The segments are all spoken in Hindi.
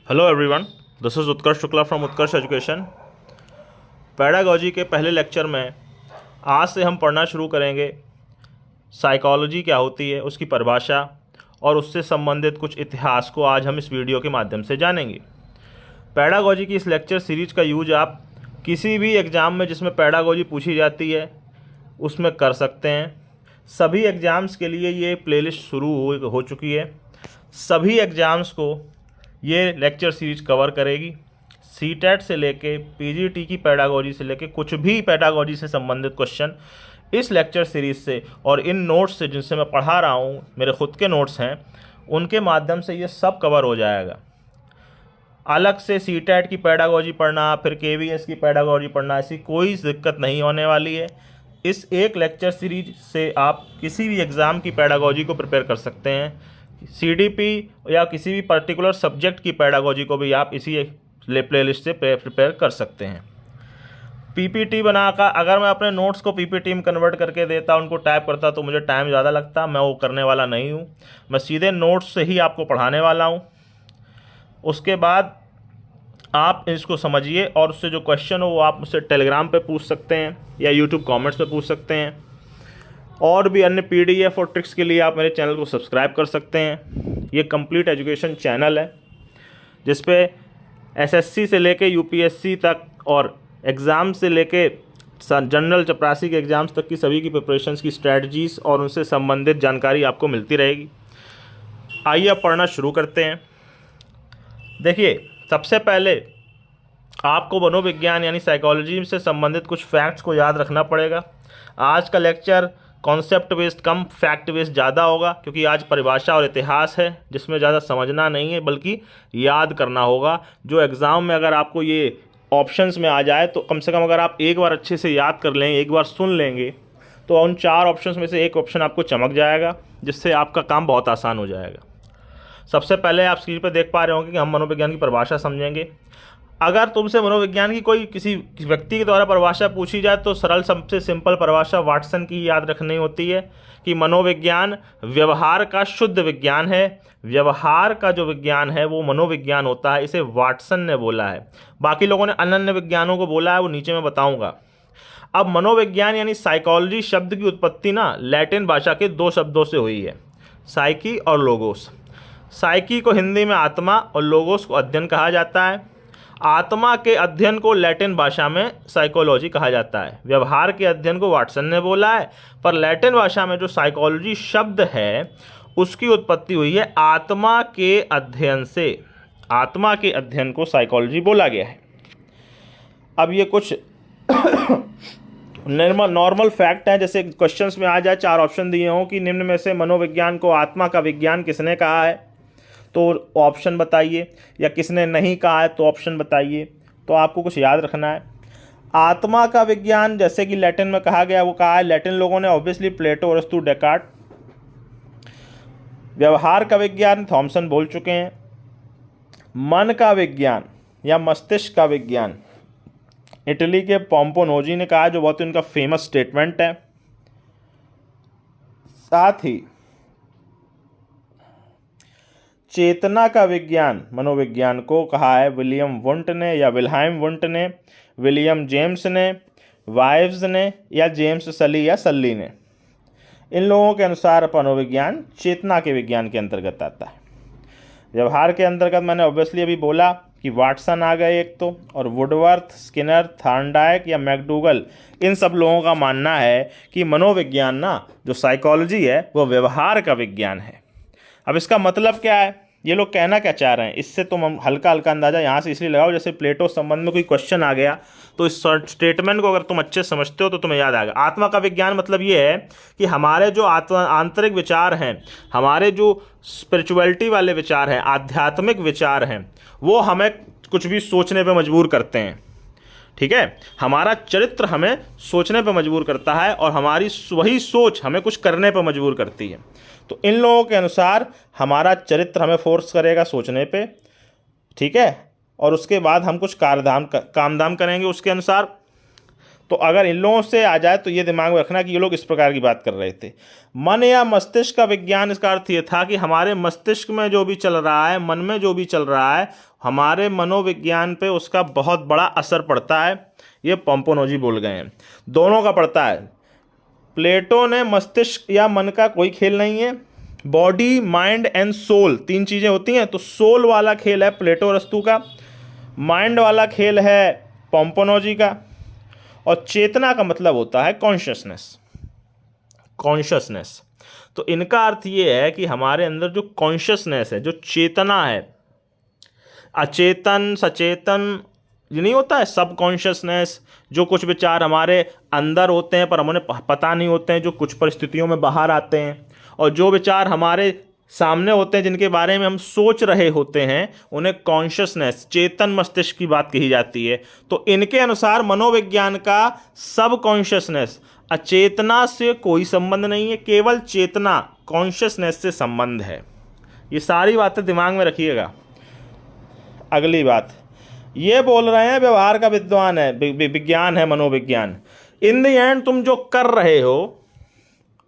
Hello everyone, this is Utkarsh Shukla from Utkarsh education. Pedagogy के पहले लेक्चर में आज से हम पढ़ना शुरू करेंगे साइकोलॉजी क्या होती है, उसकी परिभाषा और उससे संबंधित कुछ इतिहास को आज हम इस वीडियो के माध्यम से जानेंगे। पैडागॉजी की इस लेक्चर सीरीज का यूज आप किसी भी एग्ज़ाम में जिसमें पैडागॉजी पूछी जाती है उसमें कर सकते हैं। सभी एग्ज़ाम्स के लिए ये प्लेलिस्ट शुरू हो चुकी है। सभी एग्ज़ाम्स को ये लेक्चर सीरीज कवर करेगी। सीटेट से लेके पीजीटी की पैडागॉजी से लेके कुछ भी पैडागॉजी से संबंधित क्वेश्चन इस लेक्चर सीरीज से और इन नोट्स से जिनसे मैं पढ़ा रहा हूँ, मेरे खुद के नोट्स हैं, उनके माध्यम से ये सब कवर हो जाएगा। अलग से सीटेट की पैडागॉजी पढ़ना, फिर केवीएस की पैडागॉजी पढ़ना, ऐसी कोई दिक्कत नहीं होने वाली है। इस एक लेक्चर सीरीज से आप किसी भी एग्ज़ाम की पैडागॉजी को प्रिपेयर कर सकते हैं। सीडीपी या किसी भी पर्टिकुलर सब्जेक्ट की पैडागॉजी को भी आप इसी प्लेलिस्ट से प्रिपेयर कर सकते हैं। पीपीटी बनाकर अगर मैं अपने नोट्स को पीपीटी में कन्वर्ट करके देता, उनको टाइप करता, तो मुझे टाइम ज़्यादा लगता। मैं वो करने वाला नहीं हूँ। मैं सीधे नोट्स से ही आपको पढ़ाने वाला हूँ। उसके बाद आप इसको समझिए और उससे जो क्वेश्चन हो वो आप मुझसे टेलीग्राम पे पूछ सकते हैं या यूट्यूब कमेंट्स में पूछ सकते हैं। और भी अन्य पीडीएफ और ट्रिक्स के लिए आप मेरे चैनल को सब्सक्राइब कर सकते हैं। ये कंप्लीट एजुकेशन चैनल है जिस पे एसएससी से लेके यूपीएससी तक और एग्ज़ाम से लेके जनरल चपरासी के एग्ज़ाम्स तक की सभी की प्रिपरेशंस की स्ट्रैटेजीज़ और उनसे संबंधित जानकारी आपको मिलती रहेगी। आइए अब पढ़ना शुरू करते हैं। देखिए, सबसे पहले आपको मनोविज्ञान यानी साइकोलॉजी से संबंधित कुछ फैक्ट्स को याद रखना पड़ेगा। आज का लेक्चर कॉन्सेप्ट बेस्ड कम फैक्ट बेस्ड ज़्यादा होगा, क्योंकि आज परिभाषा और इतिहास है जिसमें ज़्यादा समझना नहीं है बल्कि याद करना होगा। जो एग्ज़ाम में अगर आपको ये ऑप्शंस में आ जाए तो कम से कम अगर आप एक बार अच्छे से याद कर लें, एक बार सुन लेंगे, तो उन 4 ऑप्शंस में से एक ऑप्शन आपको चमक जाएगा, जिससे आपका काम बहुत आसान हो जाएगा। सबसे पहले आप स्क्रीन पर देख पा रहे होंगे कि हम मनोविज्ञान की परिभाषा समझेंगे। अगर तुमसे मनोविज्ञान की कोई किसी व्यक्ति के द्वारा परिभाषा पूछी जाए तो सरल, सबसे सिंपल परिभाषा वाटसन की याद रखनी होती है कि मनोविज्ञान व्यवहार का शुद्ध विज्ञान है। व्यवहार का जो विज्ञान है वो मनोविज्ञान होता है। इसे वाटसन ने बोला है। बाकी लोगों ने अन्य विज्ञानों को बोला है, वो नीचे मैं बताऊंगा। अब मनोविज्ञान यानी साइकोलॉजी शब्द की उत्पत्ति ना लैटिन भाषा के 2 शब्दों से हुई है, साइकी और लोगोस। साइकी को हिंदी में आत्मा और लोगोस को अध्ययन कहा जाता है। आत्मा के अध्ययन को लैटिन भाषा में साइकोलॉजी कहा जाता है। व्यवहार के अध्ययन को वाटसन ने बोला है, पर लैटिन भाषा में जो साइकोलॉजी शब्द है उसकी उत्पत्ति हुई है आत्मा के अध्ययन से। आत्मा के अध्ययन को साइकोलॉजी बोला गया है। अब ये कुछ नॉर्मल फैक्ट हैं, जैसे क्वेश्चंस में आ जाए 4 ऑप्शन दिए हों कि निम्न में से मनोविज्ञान को आत्मा का विज्ञान किसने कहा है, तो ऑप्शन बताइए, या किसने नहीं कहा है तो ऑप्शन बताइए। तो आपको कुछ याद रखना है। आत्मा का विज्ञान जैसे कि लैटिन में कहा गया, वो कहा है लैटिन लोगों ने, ऑब्वियसली प्लेटो, अरस्तु, डेकार्ट। व्यवहार का विज्ञान थॉमसन बोल चुके हैं। मन का विज्ञान या मस्तिष्क का विज्ञान इटली के पोम्पोनोजी ने कहा, जो बहुत ही उनका फेमस स्टेटमेंट है। साथ ही चेतना का विज्ञान मनोविज्ञान को कहा है विलियम वुंट ने या विल्हाइम वुंट ने, विलियम जेम्स ने, वाइव्स ने या जेम्स सली या सल्ली ने। इन लोगों के अनुसार मनोविज्ञान चेतना के विज्ञान के अंतर्गत आता है। व्यवहार के अंतर्गत मैंने ऑब्वियसली अभी बोला कि वाटसन आ गए एक तो, और वुडवर्थ, स्किनर, थॉर्नडाइक या मैकडूगल, इन सब लोगों का मानना है कि मनोविज्ञान ना, जो साइकोलॉजी है, वो व्यवहार का विज्ञान है। अब इसका मतलब क्या है, ये लोग कहना क्या चाह रहे हैं, इससे तुम हल्का हल्का अंदाजा यहाँ से इसलिए लगाओ जैसे प्लेटो संबंध में कोई क्वेश्चन आ गया तो इस स्टेटमेंट को अगर तुम अच्छे समझते हो तो तुम्हें याद आएगा। आत्मा का विज्ञान मतलब ये है कि हमारे जो आंतरिक विचार हैं, हमारे जो स्पिरिचुअलिटी वाले विचार हैं, आध्यात्मिक विचार हैं, वो हमें कुछ भी सोचने पर मजबूर करते हैं। ठीक है, हमारा चरित्र हमें सोचने पर मजबूर करता है और हमारी वही सोच हमें कुछ करने पर मजबूर करती है। तो इन लोगों के अनुसार हमारा चरित्र हमें फोर्स करेगा सोचने पे, ठीक है, और उसके बाद हम कुछ कामधाम करेंगे उसके अनुसार। तो अगर इन लोगों से आ जाए तो ये दिमाग में रखना कि ये लोग इस प्रकार की बात कर रहे थे। मन या मस्तिष्क का विज्ञान, इसका अर्थ ये था कि हमारे मस्तिष्क में जो भी चल रहा है, मन में जो भी चल रहा है, हमारे मनोविज्ञान पे उसका बहुत बड़ा असर पड़ता है। ये पोम्पोनोजी बोल गए हैं, दोनों का पड़ता है। प्लेटो ने मस्तिष्क या मन का कोई खेल नहीं है, बॉडी माइंड एंड सोल 3 चीज़ें होती हैं, तो सोल वाला खेल है प्लेटो अरस्तू का, माइंड वाला खेल है पोम्पोनोजी का, और चेतना का मतलब होता है कॉन्शियसनेस। कॉन्शियसनेस, तो इनका अर्थ ये है कि हमारे अंदर जो कॉन्शियसनेस है, जो चेतना है, अचेतन सचेतन ये नहीं होता है, सब कॉन्शियसनेस, जो कुछ विचार हमारे अंदर होते हैं पर हमें पता नहीं होते हैं, जो कुछ परिस्थितियों में बाहर आते हैं, और जो विचार हमारे सामने होते हैं जिनके बारे में हम सोच रहे होते हैं, उन्हें कॉन्शियसनेस, चेतन मस्तिष्क की बात कही जाती है। तो इनके अनुसार मनोविज्ञान का सब कॉन्शियसनेस, अचेतना से कोई संबंध नहीं है, केवल चेतना कॉन्शियसनेस से संबंध है। ये सारी बातें दिमाग में रखिएगा। अगली बात, ये बोल रहे हैं व्यवहार का विद्वान है, विज्ञान है मनोविज्ञान। इन द एंड तुम जो कर रहे हो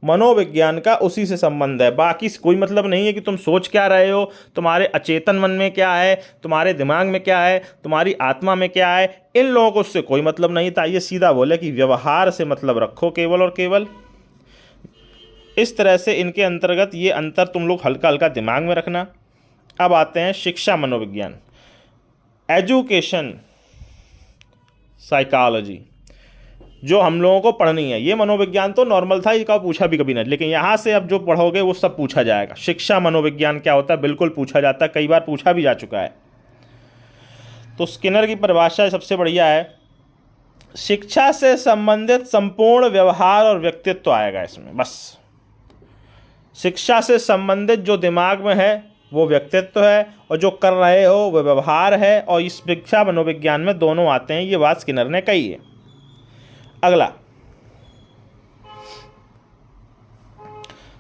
मनोविज्ञान का उसी से संबंध है, बाकी कोई मतलब नहीं है कि तुम सोच क्या रहे हो, तुम्हारे अचेतन मन में क्या है, तुम्हारे दिमाग में क्या है, तुम्हारी आत्मा में क्या है, इन लोगों को उससे कोई मतलब नहीं था। ये सीधा बोले कि व्यवहार से मतलब रखो केवल और केवल। इस तरह से इनके अंतर्गत ये अंतर तुम लोग हल्का हल्का दिमाग में रखना। अब आते हैं शिक्षा मनोविज्ञान, एजुकेशन साइकोलॉजी, जो हम लोगों को पढ़नी है। ये मनोविज्ञान तो नॉर्मल था, इसका पूछा भी कभी नहीं, लेकिन यहाँ से अब जो पढ़ोगे वो सब पूछा जाएगा। शिक्षा मनोविज्ञान क्या होता है, बिल्कुल पूछा जाता है, कई बार पूछा भी जा चुका है। तो स्किनर की परिभाषा सबसे बढ़िया है, शिक्षा से संबंधित संपूर्ण व्यवहार और व्यक्तित्व आएगा इसमें। बस शिक्षा से संबंधित जो दिमाग में है वो व्यक्तित्व है, और जो कर रहे हो वो व्यवहार है, और इस शिक्षा मनोविज्ञान में दोनों आते हैं। ये बात स्किनर ने कही है। अगला,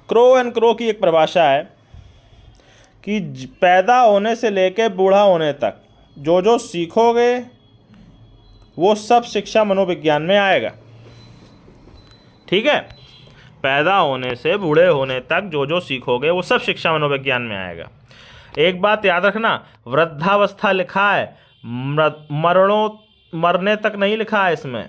क्रो एंड क्रो की एक परिभाषा है कि पैदा होने से लेकर बूढ़ा होने तक जो जो सीखोगे वो सब शिक्षा मनोविज्ञान में आएगा। ठीक है, पैदा होने से बूढ़े होने तक जो जो सीखोगे वो सब शिक्षा मनोविज्ञान में आएगा। एक बात याद रखना, वृद्धावस्था लिखा है, मरने तक नहीं लिखा है इसमें,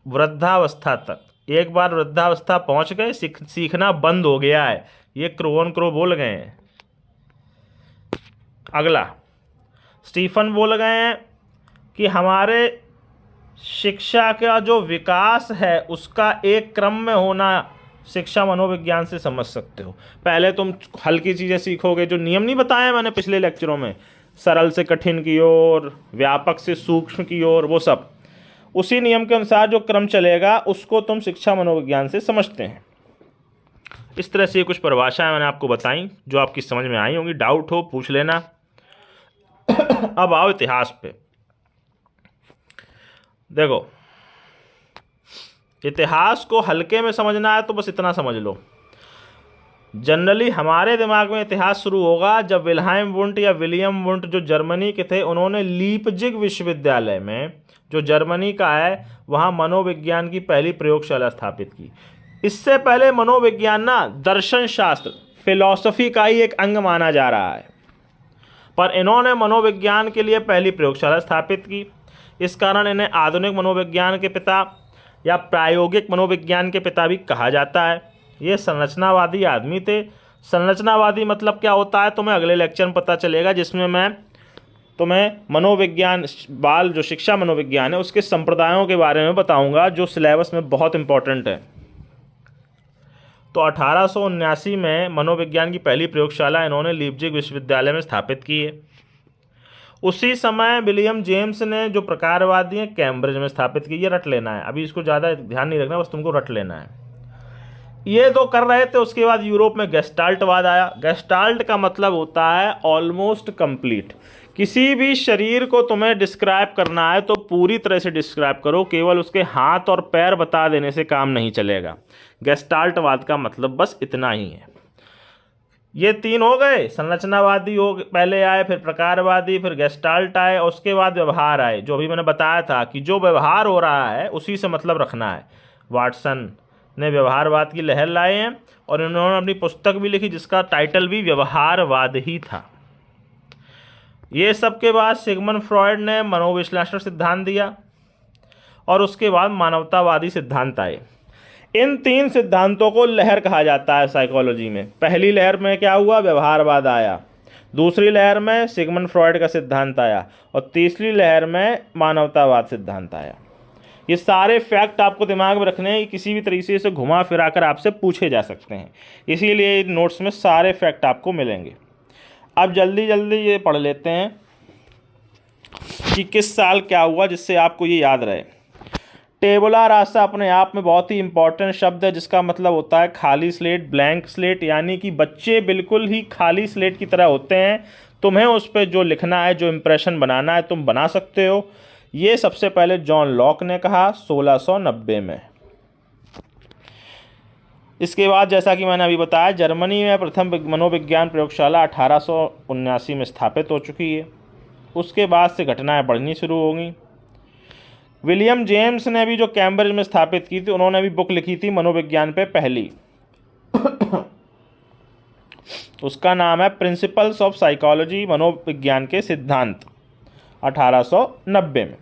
वृद्धावस्था तक। एक बार वृद्धावस्था पहुंच गए, सीखना बंद हो गया है। ये क्रोन क्रो बोल गए हैं। अगला, स्टीफन बोल गए हैं कि हमारे शिक्षा का जो विकास है उसका एक क्रम में होना शिक्षा मनोविज्ञान से समझ सकते हो। पहले तुम हल्की चीज़ें सीखोगे, जो नियम नहीं बताए मैंने पिछले लेक्चरों में, सरल से कठिन की ओर, व्यापक से सूक्ष्म की ओर, वो सब उसी नियम के अनुसार जो क्रम चलेगा उसको तुम शिक्षा मनोविज्ञान से समझते हैं। इस तरह से कुछ परिभाषाएं मैंने आपको बताई जो आपकी समझ में आई होंगी। डाउट हो पूछ लेना। अब आओ इतिहास पे। देखो, इतिहास को हल्के में समझना है तो बस इतना समझ लो, जनरली हमारे दिमाग में इतिहास शुरू होगा जब विल्हेम वुंट या विलियम वुंट जो जर्मनी के थे, उन्होंने लीपजिग विश्वविद्यालय में, जो जर्मनी का है, वहाँ मनोविज्ञान की पहली प्रयोगशाला स्थापित की। इससे पहले मनोविज्ञान ना दर्शन शास्त्र, फिलॉसफी का ही एक अंग माना जा रहा है, पर इन्होंने मनोविज्ञान के लिए पहली प्रयोगशाला स्थापित की। इस कारण इन्हें आधुनिक मनोविज्ञान के पिता या प्रायोगिक मनोविज्ञान के पिता भी कहा जाता है। ये संरचनावादी आदमी थे। संरचनावादी मतलब क्या होता है तुम्हें अगले लेक्चर में पता चलेगा, जिसमें मैं तुम्हें मनोविज्ञान बाल जो शिक्षा मनोविज्ञान है उसके संप्रदायों के बारे में बताऊंगा, जो सिलेबस में बहुत इंपॉर्टेंट है। तो 1879 में मनोविज्ञान की पहली प्रयोगशाला इन्होंने लीपजिग विश्वविद्यालय में स्थापित की है। उसी समय विलियम जेम्स ने जो प्रकारवादी है कैम्ब्रिज में स्थापित की। ये रट लेना है, अभी इसको ज़्यादा ध्यान नहीं रखना, बस तुमको रट लेना है। ये तो कर रहे थे। उसके बाद यूरोप में गेस्टाल्टवाद आया। गेस्टाल्ट का मतलब होता है ऑलमोस्ट कंप्लीट। किसी भी शरीर को तुम्हें डिस्क्राइब करना है तो पूरी तरह से डिस्क्राइब करो, केवल उसके हाथ और पैर बता देने से काम नहीं चलेगा। गेस्टाल्टवाद का मतलब बस इतना ही है। ये तीन हो गए, संरचनावादी हो पहले आए, फिर प्रकारवादी, फिर गेस्टाल्ट आए, और उसके बाद व्यवहार आए। जो अभी मैंने बताया था कि जो व्यवहार हो रहा है उसी से मतलब रखना है। वाटसन ने व्यवहारवाद की लहर लाए हैं और इन्होंने अपनी पुस्तक भी लिखी जिसका टाइटल भी व्यवहारवाद ही था। ये सब के बाद सिगमंड फ्रॉयड ने मनोविश्लेषण सिद्धांत दिया और उसके बाद मानवतावादी सिद्धांत आए। इन तीन सिद्धांतों को लहर कहा जाता है साइकोलॉजी में। पहली लहर में क्या हुआ, व्यवहारवाद आया। दूसरी लहर में सिगमंड फ्रॉयड का सिद्धांत आया और तीसरी लहर में मानवतावाद सिद्धांत आया। ये सारे फैक्ट आपको दिमाग में रखने हैं, किसी भी तरीके से घुमा फिरा कर आपसे पूछे जा सकते हैं, इसीलिए नोट्स में सारे फैक्ट आपको मिलेंगे। अब जल्दी जल्दी ये पढ़ लेते हैं कि किस साल क्या हुआ जिससे आपको ये याद रहे। टेबुला रासा अपने आप में बहुत ही इंपॉर्टेंट शब्द है जिसका मतलब होता है खाली स्लेट, ब्लैंक स्लेट, यानी कि बच्चे बिल्कुल ही खाली स्लेट की तरह होते हैं। तुम्हें उस पर जो लिखना है, जो इम्प्रेशन बनाना है, तुम बना सकते हो। ये सबसे पहले जॉन लॉक ने कहा 1690 में। इसके बाद जैसा कि मैंने अभी बताया, जर्मनी में प्रथम मनोविज्ञान प्रयोगशाला 1879 में स्थापित हो चुकी है। उसके बाद से घटनाएं बढ़नी शुरू होंगी। विलियम जेम्स ने भी जो कैम्ब्रिज में स्थापित की थी, उन्होंने भी बुक लिखी थी मनोविज्ञान पे पहली। उसका नाम है प्रिंसिपल्स ऑफ साइकोलॉजी, मनोविज्ञान के सिद्धांत, 1890 में।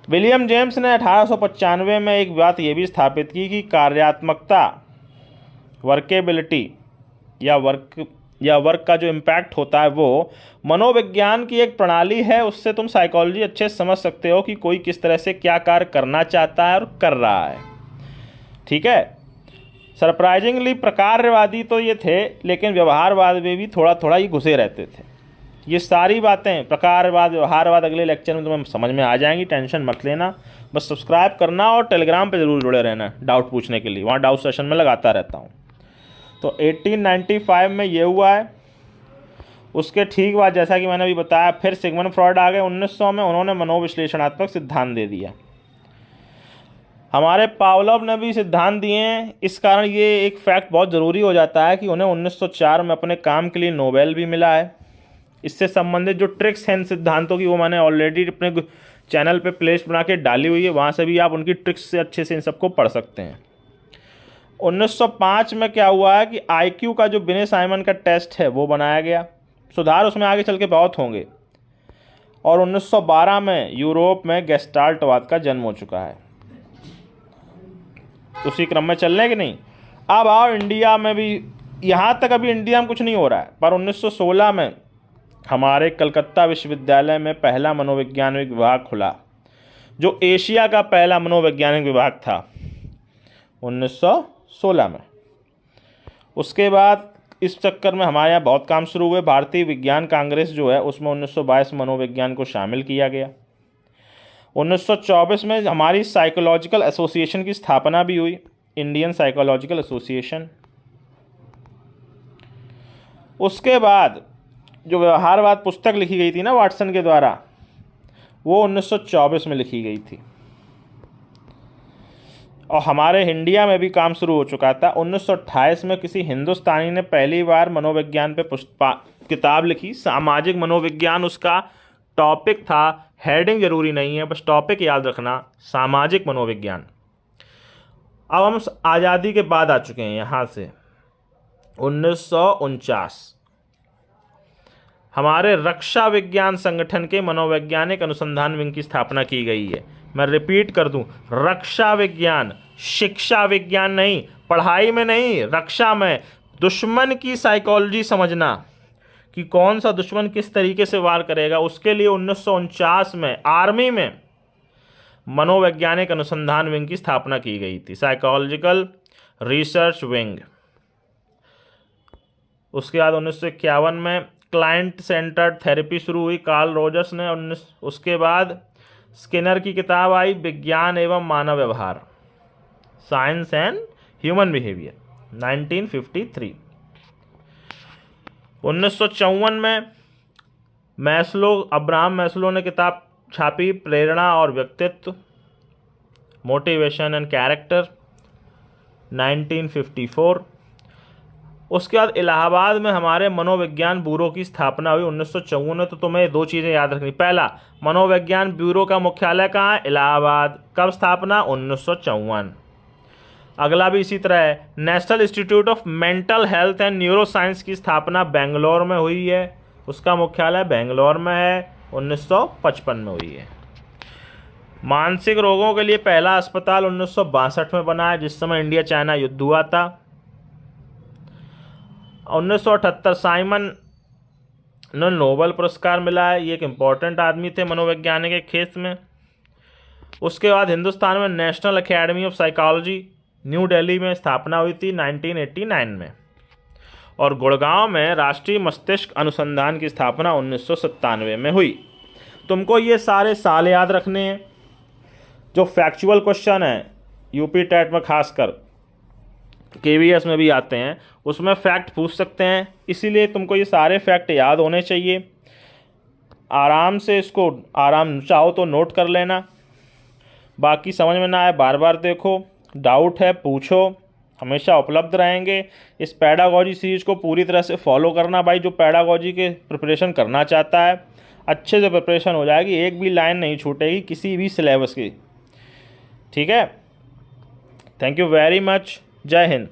विलियम जेम्स ने 1895 में एक बात यह भी स्थापित की कि कार्यात्मकता, वर्केबिलिटी या वर्क का जो इम्पैक्ट होता है वो मनोविज्ञान की एक प्रणाली है। उससे तुम साइकोलॉजी अच्छे से समझ सकते हो कि कोई किस तरह से क्या कार्य करना चाहता है और कर रहा है। ठीक है। सरप्राइजिंगली प्रकारवादी तो ये थे, लेकिन व्यवहारवाद में भी थोड़ा थोड़ा ही घुसे रहते थे। ये सारी बातें प्रकारवाद, व्यवहारवाद अगले लेक्चर में तुम्हें समझ में आ जाएंगी, टेंशन मत लेना। बस सब्सक्राइब करना और टेलीग्राम पे ज़रूर जुड़े रहना डाउट पूछने के लिए, वहाँ डाउट सेशन में लगाता रहता हूँ। तो 1895 में ये हुआ है। उसके ठीक बाद जैसा कि मैंने अभी बताया, फिर सिगमंड फ्रॉयड आ गए 1900 में। उन्होंने मनोविश्लेषणात्मक सिद्धांत दे दिया। हमारे पावलोव ने भी सिद्धांत दिए हैं। इस कारण ये एक फैक्ट बहुत ज़रूरी हो जाता है कि उन्हें 1904 में अपने काम के लिए नोबेल भी मिला है। इससे संबंधित जो ट्रिक्स हैं इन सिद्धांतों की, वो मैंने ऑलरेडी अपने चैनल पे प्लेलिस्ट बना के डाली हुई है, वहाँ से भी आप उनकी ट्रिक्स से अच्छे से इन सबको पढ़ सकते हैं। 1905 में क्या हुआ है कि IQ का जो बिने साइमन का टेस्ट है वो बनाया गया। सुधार उसमें आगे चल के बहुत होंगे। और 1912 में यूरोप में गेस्टाल्टवाद का जन्म हो चुका है। उसी क्रम में चल रहे कि नहीं। अब आओ इंडिया में भी। यहाँ तक अभी इंडिया में कुछ नहीं हो रहा है, पर 1916 में हमारे कलकत्ता विश्वविद्यालय में पहला मनोवैज्ञानिक विभाग खुला, जो एशिया का पहला मनोवैज्ञानिक विभाग था 1916 में। उसके बाद इस चक्कर में हमारे यहाँ बहुत काम शुरू हुए। भारतीय विज्ञान कांग्रेस जो है उसमें 1922 मनोविज्ञान को शामिल किया गया। 1924 में हमारी साइकोलॉजिकल एसोसिएशन की स्थापना भी हुई, इंडियन साइकोलॉजिकल एसोसिएशन। उसके बाद जो व्यवहारवाद पुस्तक लिखी गई थी ना वाटसन के द्वारा, वो 1924 में लिखी गई थी। और हमारे इंडिया में भी काम शुरू हो चुका था। 1928 में किसी हिंदुस्तानी ने पहली बार मनोविज्ञान पे किताब लिखी, सामाजिक मनोविज्ञान उसका टॉपिक था। हेडिंग जरूरी नहीं है, बस टॉपिक याद रखना, सामाजिक मनोविज्ञान। अब हम आज़ादी के बाद आ चुके हैं यहाँ से 1949। हमारे रक्षा विज्ञान संगठन के मनोवैज्ञानिक अनुसंधान विंग की स्थापना की गई है। मैं रिपीट कर दूं, रक्षा विज्ञान, शिक्षा विज्ञान नहीं, पढ़ाई में नहीं, रक्षा में। दुश्मन की साइकोलॉजी समझना कि कौन सा दुश्मन किस तरीके से वार करेगा, उसके लिए 1949 में आर्मी में मनोवैज्ञानिक अनुसंधान विंग की स्थापना की गई थी, साइकोलॉजिकल रिसर्च विंग। उसके बाद 1951 में क्लाइंट सेंटर्ड थेरेपी शुरू हुई, कार्ल रोजर्स ने। उसके बाद स्किनर की किताब आई, विज्ञान एवं मानव व्यवहार, साइंस एंड ह्यूमन बिहेवियर, 1953। 1954 में अब्राहम मैस्लो ने किताब छापी, प्रेरणा और व्यक्तित्व, मोटिवेशन एंड कैरेक्टर, 1954। उसके बाद इलाहाबाद में हमारे मनोविज्ञान ब्यूरो की स्थापना हुई 1954 में। तो तुम्हें 2 चीज़ें याद रखनी, पहला मनोविज्ञान ब्यूरो का मुख्यालय कहाँ है? इलाहाबाद। कब स्थापना? 1954। अगला भी इसी तरह है, national institute of mental health and neuro science की स्थापना बेंगलोर में हुई है, उसका मुख्यालय बेंगलोर में है, 1955 में हुई है। मानसिक रोगों के लिए पहला अस्पताल 1962 में बना है, जिस समय इंडिया चाइना युद्ध हुआ था। 1978 साइमन ने नोबेल पुरस्कार मिला है, ये एक इम्पॉर्टेंट आदमी थे मनोवैज्ञानिक के क्षेत्र में। उसके बाद हिंदुस्तान में national academy of psychology new Delhi में स्थापना हुई थी 1989 में। और गुड़गांव में राष्ट्रीय मस्तिष्क अनुसंधान की स्थापना 1997 में हुई। तुमको ये सारे साल याद रखने हैं। जो फैक्चुअल क्वेश्चन है यूपी टेट में, खासकर केवीएस में भी आते हैं, उसमें फैक्ट पूछ सकते हैं, इसीलिए तुमको ये सारे फैक्ट याद होने चाहिए। आराम से इसको चाहो तो नोट कर लेना। बाकी समझ में ना आए बार बार देखो, डाउट है पूछो, हमेशा उपलब्ध रहेंगे। इस पैडागॉजी सीरीज को पूरी तरह से फॉलो करना भाई। जो पैडागॉजी के प्रिपरेशन करना चाहता है, अच्छे से प्रिपरेशन हो जाएगी, एक भी लाइन नहीं छूटेगी किसी भी सिलेबस की। ठीक है, थैंक यू वेरी मच, जय हिंद।